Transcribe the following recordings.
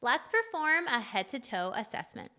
Let's perform a head-to-toe assessment.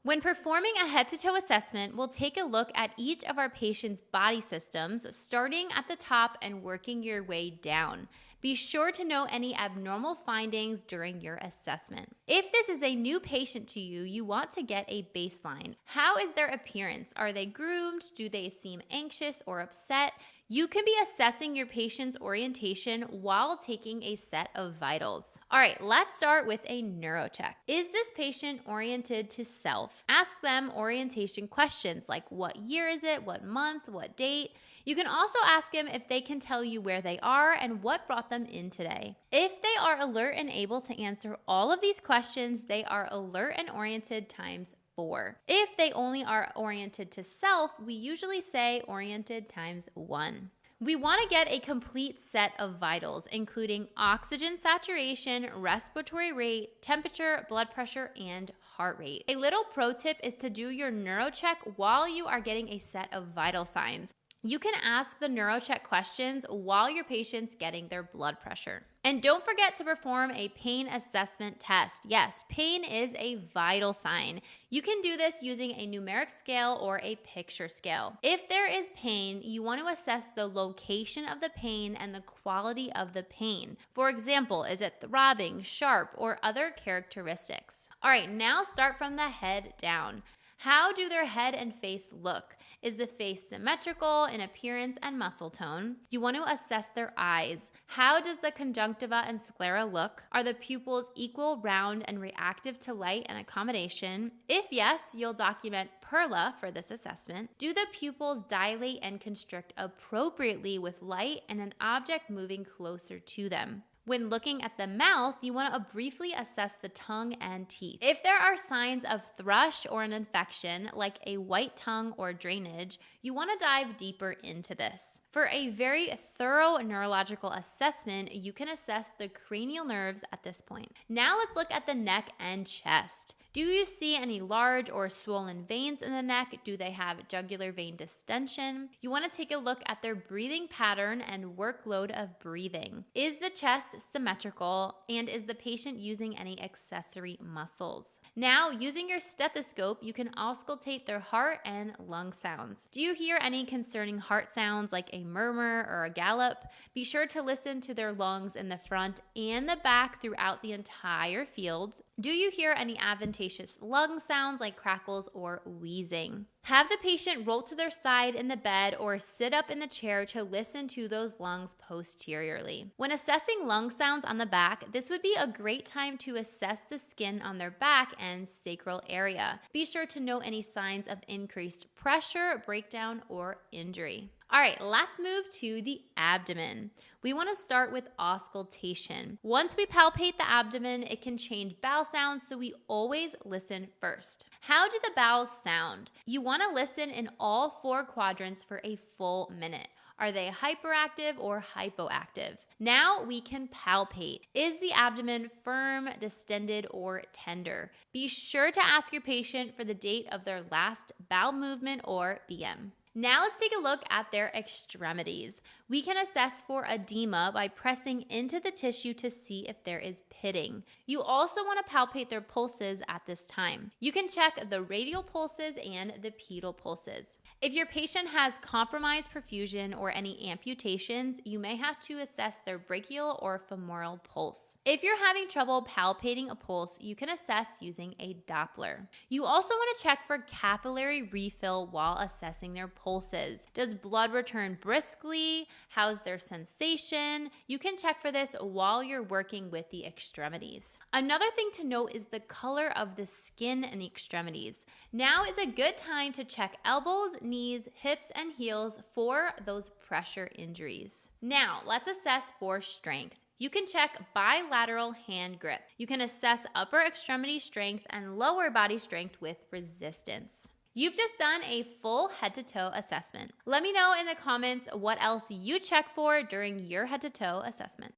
When performing a head-to-toe assessment, we'll take a look at each of our patient's body systems, starting at the top and working your way down. Be sure to note any abnormal findings during your assessment. If this is a new patient to you, you want to get a baseline. How is their appearance? Are they groomed? Do they seem anxious or upset? You can be assessing your patient's orientation while taking a set of vitals. All right, let's start with a neurocheck. Is this patient oriented to self? Ask them orientation questions like what year is it, what month, what date. You can also ask them if they can tell you where they are and what brought them in today. If they are alert and able to answer all of these questions, they are alert and oriented times 4. If they only are oriented to self, we usually say oriented times 1. We want to get a complete set of vitals, including oxygen saturation, respiratory rate, temperature, blood pressure, and heart rate. A little pro tip is to do your neurocheck while you are getting a set of vital signs. You can ask the neurocheck questions while your patient's getting their blood pressure. And don't forget to perform a pain assessment test. Yes, pain is a vital sign. You can do this using a numeric scale or a picture scale. If there is pain, you want to assess the location of the pain and the quality of the pain. For example, is it throbbing, sharp, or other characteristics? All right, now start from the head down. How do their head and face look? Is the face symmetrical in appearance and muscle tone? You want to assess their eyes. How does the conjunctiva and sclera look? Are the pupils equal, round, and reactive to light and accommodation? If yes, you'll document PERLA for this assessment. Do the pupils dilate and constrict appropriately with light and an object moving closer to them? When looking at the mouth, you want to briefly assess the tongue and teeth. If there are signs of thrush or an infection, like a white tongue or drainage, you want to dive deeper into this. For a very thorough neurological assessment, you can assess the cranial nerves at this point. Now let's look at the neck and chest. Do you see any large or swollen veins in the neck? Do they have jugular vein distension? You want to take a look at their breathing pattern and workload of breathing. Is the chest symmetrical, and is the patient using any accessory muscles? Now, using your stethoscope, you can auscultate their heart and lung sounds. Do you hear any concerning heart sounds like a murmur or a gallop? Be sure to listen to their lungs in the front and the back throughout the entire field. Do you hear any adventitious lung sounds like crackles or wheezing? Have the patient roll to their side in the bed or sit up in the chair to listen to those lungs posteriorly. When assessing lung sounds on the back, this would be a great time to assess the skin on their back and sacral area. Be sure to note any signs of increased pressure, breakdown, or injury. All right, let's move to the abdomen. We want to start with auscultation. Once we palpate the abdomen, it can change bowel sounds, so we always listen first. How do the bowels sound? You want to listen in all 4 quadrants for a full minute. Are they hyperactive or hypoactive? Now we can palpate. Is the abdomen firm, distended, or tender? Be sure to ask your patient for the date of their last bowel movement or BM. Now let's take a look at their extremities. We can assess for edema by pressing into the tissue to see if there is pitting. You also want to palpate their pulses at this time. You can check the radial pulses and the pedal pulses. If your patient has compromised perfusion or any amputations, you may have to assess their brachial or femoral pulse. If you're having trouble palpating a pulse, you can assess using a Doppler. You also want to check for capillary refill while assessing their pulses. Does blood return briskly? How's their sensation? You can check for this while you're working with the extremities. Another thing to note is the color of the skin in the extremities. Now is a good time to check elbows, knees, hips, and heels for those pressure injuries. Now, let's assess for strength. You can check bilateral hand grip. You can assess upper extremity strength and lower body strength with resistance. You've just done a full head-to-toe assessment. Let me know in the comments what else you check for during your head-to-toe assessment.